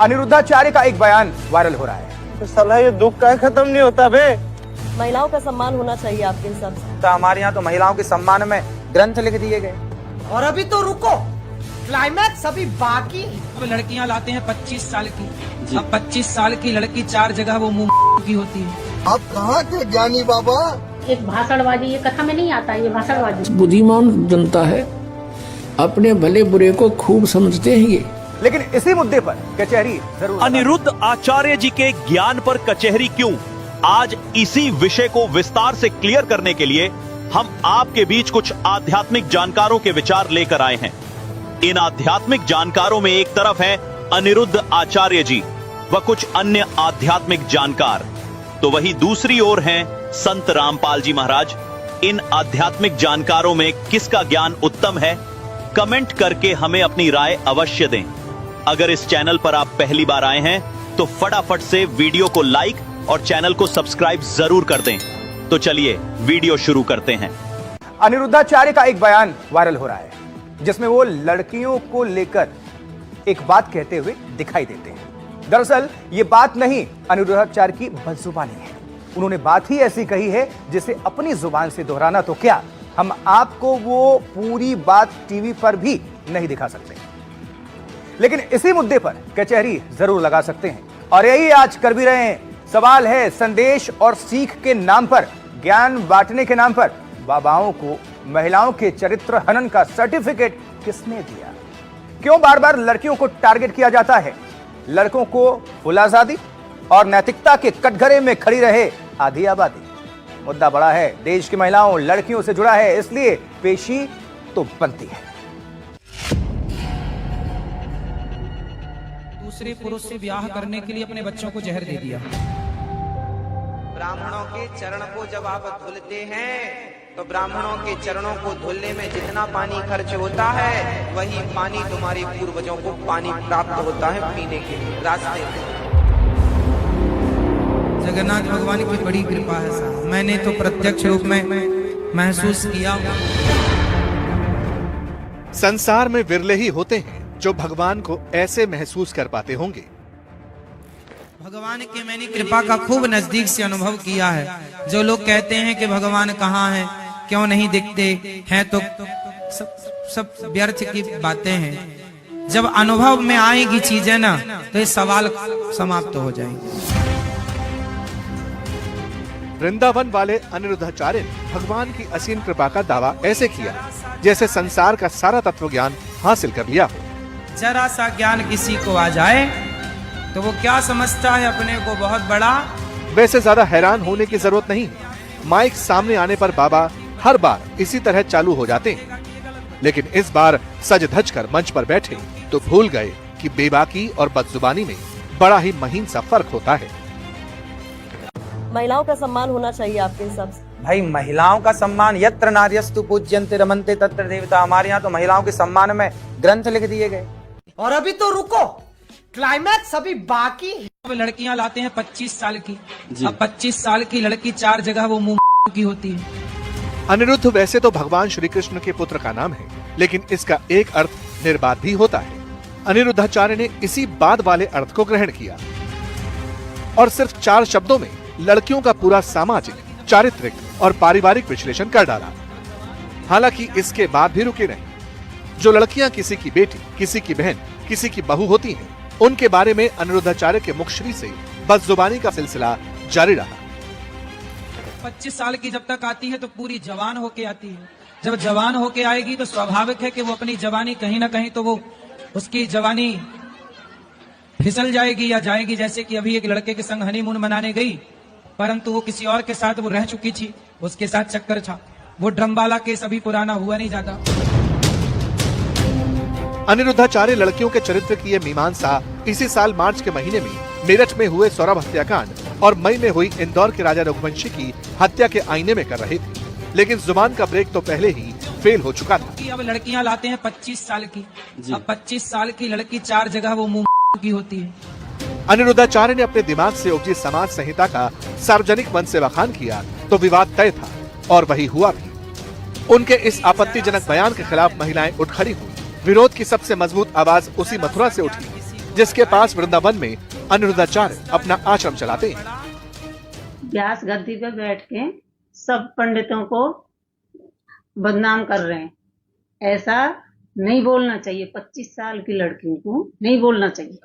अनिरुद्धाचार्य का एक बयान वायरल हो रहा है। तो साला ये दुख का खत्म नहीं होता बे। महिलाओं का सम्मान होना चाहिए आपके हिसाब से। तो हमारे यहाँ तो महिलाओं के सम्मान में ग्रंथ लिख दिए गए। और अभी तो रुको, क्लाइमैक्स अभी बाकी है। अब लड़कियां लाते हैं 25 साल की, अब 25 साल की लड़की 4 जगह वो मुंह की होती है। आप कहाँ के ज्ञानी बाबा? एक भाषणबाजी, ये कथा में नहीं आता, ये भाषणबाजी। बुद्धिमान जनता है, अपने भले बुरे को खूब समझते हैं ये। लेकिन इसी मुद्दे पर कचहरी जरूर। अनिरुद्ध आचार्य जी के ज्ञान पर कचहरी क्यों? आज इसी विषय को विस्तार से क्लियर करने के लिए हम आपके बीच कुछ आध्यात्मिक जानकारों के विचार लेकर आए हैं। इन आध्यात्मिक जानकारों में एक तरफ है अनिरुद्ध आचार्य जी व कुछ अन्य आध्यात्मिक जानकार, तो वही दूसरी ओर हैं संत रामपाल जी महाराज। इन आध्यात्मिक जानकारों में किसका ज्ञान उत्तम है? कमेंट करके हमें अपनी राय अवश्य दें। अगर इस चैनल पर आप पहली बार आए हैं तो फटाफट से वीडियो को लाइक और चैनल को सब्सक्राइब जरूर कर दें। तो चलिए वीडियो शुरू करते हैं। अनिरुद्धाचार्य का एक बयान वायरल हो रहा है जिसमें वो लड़कियों को लेकर एक बात कहते हुए दिखाई देते हैं। दरअसल ये बात नहीं अनिरुद्धाचार्य की बदजुबानी है। उन्होंने बात ही ऐसी कही है जिसे अपनी जुबान से दोहराना तो क्या, हम आपको वो पूरी बात टीवी पर भी नहीं दिखा सकते, लेकिन इसी मुद्दे पर कचहरी जरूर लगा सकते हैं और यही आज कर भी रहे हैं। सवाल है, संदेश और सीख के नाम पर, ज्ञान बांटने के नाम पर बाबाओं को महिलाओं के चरित्र हनन का सर्टिफिकेट किसने दिया? क्यों बार बार लड़कियों को टारगेट किया जाता है? लड़कों को फुल आजादी और नैतिकता के कटघरे में खड़ी रहे आधी आबादी। मुद्दा बड़ा है, देश की महिलाओं लड़कियों से जुड़ा है, इसलिए पेशी तो बनती है। दूसरे पुरुष से ब्याह करने के लिए अपने बच्चों को जहर दे दिया। ब्राह्मणों के चरण को जब आप धुलते हैं तो ब्राह्मणों के चरणों को धुलने में जितना पानी खर्च होता है वही पानी तुम्हारे पूर्वजों को पानी प्राप्त होता है पीने के रास्ते में। जगन्नाथ भगवान की बड़ी कृपा है साहब, मैंने तो प्रत्यक्ष रूप में महसूस किया। संसार में विरले ही होते हैं जो भगवान को ऐसे महसूस कर पाते होंगे। भगवान के मैंने कृपा का खूब नजदीक से अनुभव किया है। जो लोग कहते हैं कि भगवान कहाँ है, क्यों नहीं दिखते हैं, तो सब व्यर्थ की बातें हैं। जब अनुभव में आएगी चीजें ना तो ये सवाल समाप्त हो जाएंगे। वृंदावन वाले अनिरुद्धाचार्य ने भगवान की असीम कृपा का दावा ऐसे किया जैसे संसार का सारा तत्व ज्ञान हासिल कर लिया हो। जरा सा ज्ञान किसी को आ जाए तो वो क्या समझता है अपने को बहुत बड़ा। वैसे ज्यादा हैरान होने की जरूरत नहीं। माइक सामने आने पर बाबा हर बार इसी तरह चालू हो जाते हैं, लेकिन इस बार सज धज कर मंच पर बैठे तो भूल गए कि बेबाकी और बदजुबानी में बड़ा ही महीन सा फर्क होता है। महिलाओं का सम्मान होना चाहिए आपके हिसाब से। भाई महिलाओं का सम्मान, यत्र नार्यस्तु पूज्यन्ते रमन्ते तत्र देवता। हमारे यहाँ तो महिलाओं के सम्मान में ग्रंथ लिख दिए गए। और अभी तो रुको, क्लाइमैक्स अभी बाकी है। अब लड़कियां लाते हैं 25 साल की, अब 25 साल की लड़की 4 जगह वो मुंह की होती है। अनिरुद्ध वैसे तो भगवान श्री कृष्ण के पुत्र का नाम है, लेकिन इसका एक अर्थ निर्बाध भी होता है। अनिरुद्धाचार्य ने इसी बाद वाले अर्थ को ग्रहण किया और सिर्फ 4 शब्दों में लड़कियों का पूरा सामाजिक, चारित्रिक और पारिवारिक विश्लेषण कर डाला। हालांकि इसके बाद भी रुके नहीं। जो लड़कियां किसी की बेटी, किसी की बहन, किसी की बहू होती हैं, उनके बारे में अनिरुद्धाचार्य के मुखश्री से बदजुबानी का सिलसिला जारी रहा। 25 साल की जब तक आती है तो पूरी जवान होके आती है। जब जवान होके आएगी तो स्वाभाविक है कि वो अपनी जवानी कहीं ना कहीं तो वो उसकी जवानी फिसल जाएगी या जाएगी। जैसे कि अभी एक लड़के के संग हनीमून मनाने गई, परंतु वो किसी और के साथ वो रह चुकी थी, उसके साथ चक्कर था। वो ड्रम वाला केस अभी पुराना हुआ नहीं जाता। अनिरुद्धाचार्य लड़कियों के चरित्र की ये मीमांसा इसी साल मार्च के महीने में मेरठ में हुए सौरभ हत्याकांड और मई में हुई इंदौर के राजा रघुवंशी की हत्या के आईने में कर रहे थे, लेकिन जुबान का ब्रेक तो पहले ही फेल हो चुका था। अब लड़कियां लाते हैं 25 साल की, अब 25 साल की लड़की 4 जगह वो मुंह की होती है। अनिरुद्धाचार्य ने अपने दिमाग से उपजी समाज संहिता का सार्वजनिक मंच से बखान किया तो विवाद तय था और वही हुआ भी। उनके इस आपत्तिजनक बयान के खिलाफ महिलाएं उठ खड़ी हुई। विरोध की सबसे मजबूत आवाज उसी मथुरा से उठी जिसके पास वृंदावन में अनिरुद्धाचार्य अपना आश्रम चलाते हैं। व्यास गद्दी पे बैठ के सब पंडितों को बदनाम कर रहे हैं। ऐसा नहीं बोलना चाहिए। 25 साल की लड़कियों को नहीं बोलना चाहिए।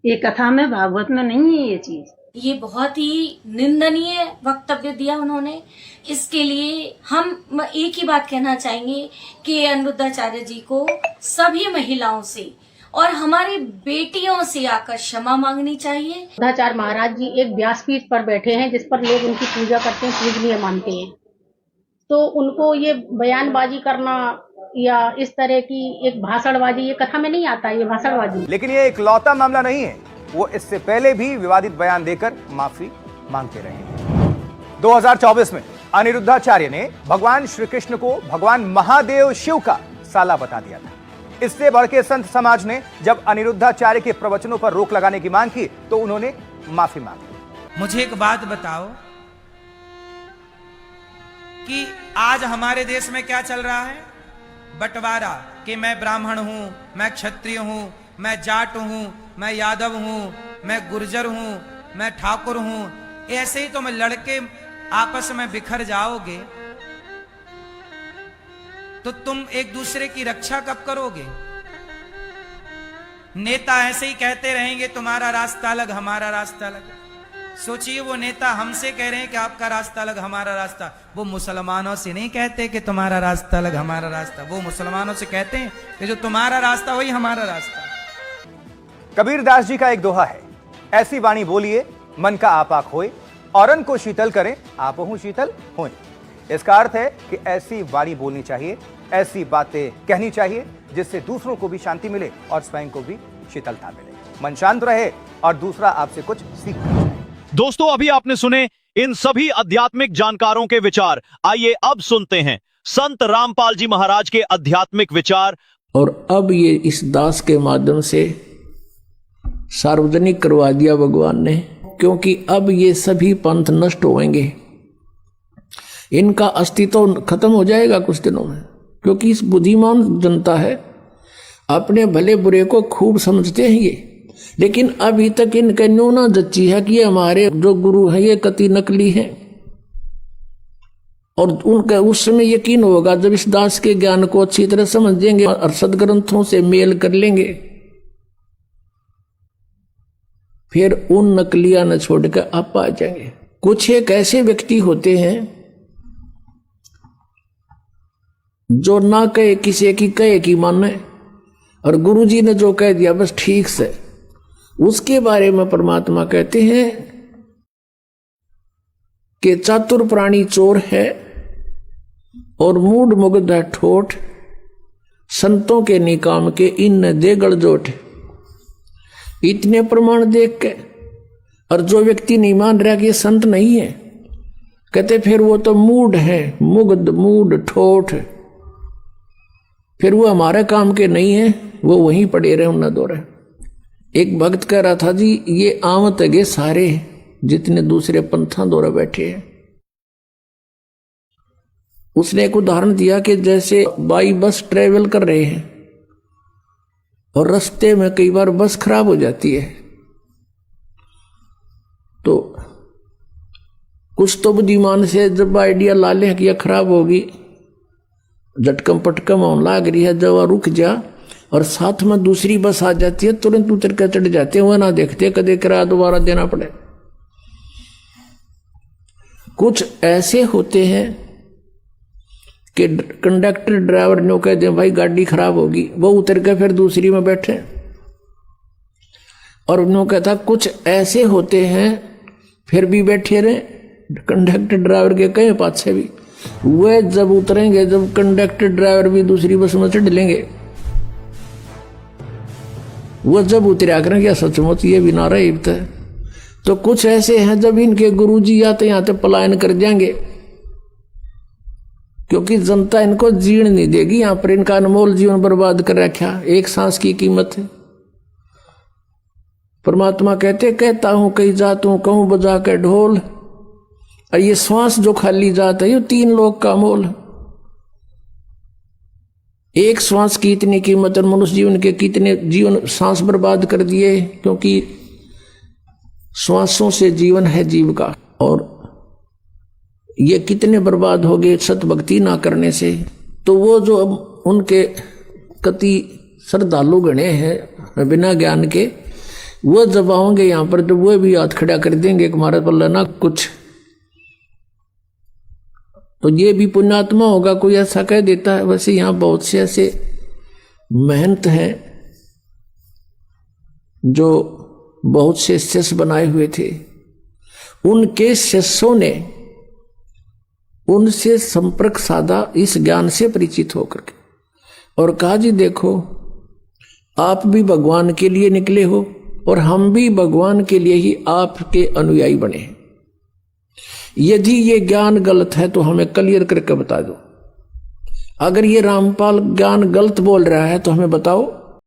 ये कथा में, भागवत में नहीं है ये चीज। ये बहुत ही निंदनीय वक्तव्य दिया उन्होंने। इसके लिए हम एक ही बात कहना चाहेंगे कि अनिरुद्धाचार्य जी को सभी महिलाओं से और हमारी बेटियों से आकर क्षमा मांगनी चाहिए। अनिरुद्धाचार्य महाराज जी एक व्यासपीठ पर बैठे हैं जिस पर लोग उनकी पूजा करते हैं, पूजनीय मानते हैं। तो उनको ये बयानबाजी करना या इस तरह की एक भाषणबाजी, ये कथा में नहीं आता, ये भाषणबाजी। लेकिन ये इकलौता मामला नहीं है। वो इससे पहले भी विवादित बयान देकर माफी मांगते रहे हैं। 2024 में अनिरुद्धाचार्य ने भगवान श्री कृष्ण को भगवान महादेव शिव का साला बता दिया था। इससे बढ़ के संत समाज ने जब अनिरुद्धाचार्य के प्रवचनों पर रोक लगाने की मांग की तो उन्होंने माफी मांगी। मुझे एक बात बताओ कि आज हमारे देश में क्या चल रहा है? बंटवारा कि मैं ब्राह्मण हूं, मैं क्षत्रिय हूं, मैं जाट हूं, मैं यादव हूं, मैं गुर्जर हूं, मैं ठाकुर हूं। ऐसे ही तुम लड़के आपस में बिखर जाओगे तो तुम एक दूसरे की रक्षा कब करोगे? नेता ऐसे ही कहते रहेंगे तुम्हारा रास्ता अलग, हमारा रास्ता अलग। सोचिए, वो नेता हमसे कह रहे हैं कि आपका रास्ता अलग, हमारा रास्ता। वो मुसलमानों से नहीं कहते कि तुम्हारा रास्ता अलग, हमारा रास्ता। वो मुसलमानों से कहते हैं कि जो तुम्हारा रास्ता वही हमारा रास्ता। कबीरदास जी का एक दोहा है, ऐसी वाणी बोलिए मन का आपाक होए, औरन को शीतल करें आपहु शीतल होए। इसका अर्थ है कि ऐसी वाणी बोलनी चाहिए, ऐसी बातें कहनी चाहिए जिससे दूसरों को भी शांति मिले और स्वयं को भी शीतलता मिले, मन शांत रहे और दूसरा आपसे कुछ सीख जाए। दोस्तों, अभी आपने सुने इन सभी आध्यात्मिक जानकारों के विचार। आइए अब सुनते हैं संत रामपाल जी महाराज के आध्यात्मिक विचार। और अब ये इस दास के माध्यम से सार्वजनिक करवा दिया भगवान ने, क्योंकि अब ये सभी पंथ नष्ट होंगे, इनका अस्तित्व खत्म हो जाएगा कुछ दिनों में। क्योंकि इस बुद्धिमान जनता है, अपने भले बुरे को खूब समझते हैं ये, लेकिन अभी तक इनके न्यूना जच्ची है कि ये हमारे जो गुरु हैं ये कति नकली हैं। और उनका उस समय यकीन होगा जब इस दास के ज्ञान को अच्छी तरह समझेंगे और सदग्रंथों से मेल कर लेंगे, फिर उन नकलियां न छोड़कर आप आ जाएंगे। कुछ एक ऐसे व्यक्ति होते हैं जो ना कहे किसी की, कहे की माने, और गुरुजी ने जो कह दिया बस ठीक से, उसके बारे में परमात्मा कहते हैं कि चातुर प्राणी चोर है और मूड मुग्ध है ठोठ, संतों के निकाम के इन दे गड़जोट। इतने प्रमाण देख के और जो व्यक्ति नहीं मान रहा कि ये संत नहीं है, कहते फिर वो तो मूड है, मुग्ध मूड ठोठ, फिर वो हमारे काम के नहीं है, वो वहीं पड़े रहे उन्ना दो रहे। एक भक्त कह रहा था, जी ये आमत है सारे जितने दूसरे पंथा दौरा बैठे हैं। उसने एक उदाहरण दिया कि जैसे बाई बस ट्रेवल कर रहे हैं और रास्ते में कई बार बस खराब हो जाती है, तो कुछ तो बुद्धिमान से जब आइडिया ला लें कि यह खराब होगी, झटकम पटकम होने लग रही है, जब रुक जा और साथ में दूसरी बस आ जाती है, तुरंत उतर कर चढ़ जाते हैं, वह ना देखते कदे किराया दोबारा देना पड़े। कुछ ऐसे होते हैं कि कंडक्टर ड्राइवर ने कह दे भाई गाड़ी खराब होगी, वो उतर के फिर दूसरी में बैठे। और उन्होंने कहता कुछ ऐसे होते हैं फिर भी बैठे रहे, कंडक्टर ड्राइवर के कहे पाछे भी, वे जब उतरेंगे, जब कंडक्टर ड्राइवर भी दूसरी बस में चढ़ लेंगे, वो जब उतरा करें क्या सचमुच ये भी नारा इब्त है। तो कुछ ऐसे हैं जब इनके गुरुजी आते यहाँ पे पलायन कर जाएंगे, क्योंकि जनता इनको जीण नहीं देगी। यहाँ पर इनका अनमोल जीवन बर्बाद कर रखा, एक सांस की कीमत है। परमात्मा कहते कहता हूं कई जातों कहूं बजा के ढोल, और ये श्वास जो खाली जात है ये 3 लोक का मोल। एक श्वास की इतनी कीमत और मनुष्य जीवन के कितने जीवन सांस बर्बाद कर दिए, क्योंकि श्वासों से जीवन है जीव का, और ये कितने बर्बाद हो गए सत भक्ति ना करने से। तो वो जो अब उनके कति श्रद्धालु गणे हैं बिना ज्ञान के, वो जब आओगे यहाँ पर तो वो भी हाथ खड़ा कर देंगे कि हमारे पर लेना कुछ, तो ये भी पुण्यात्मा होगा कोई ऐसा कह देता है। वैसे यहाँ बहुत से ऐसे महंत हैं जो बहुत से शिष्य बनाए हुए थे, उनके शिष्यों ने उनसे संपर्क साधा इस ज्ञान से परिचित होकर के, और कहा जी देखो आप भी भगवान के लिए निकले हो और हम भी भगवान के लिए ही आपके अनुयायी बने। यदि ये ज्ञान गलत है तो हमें क्लियर करके बता दो। अगर ये रामपाल ज्ञान गलत बोल रहा है तो हमें बताओ,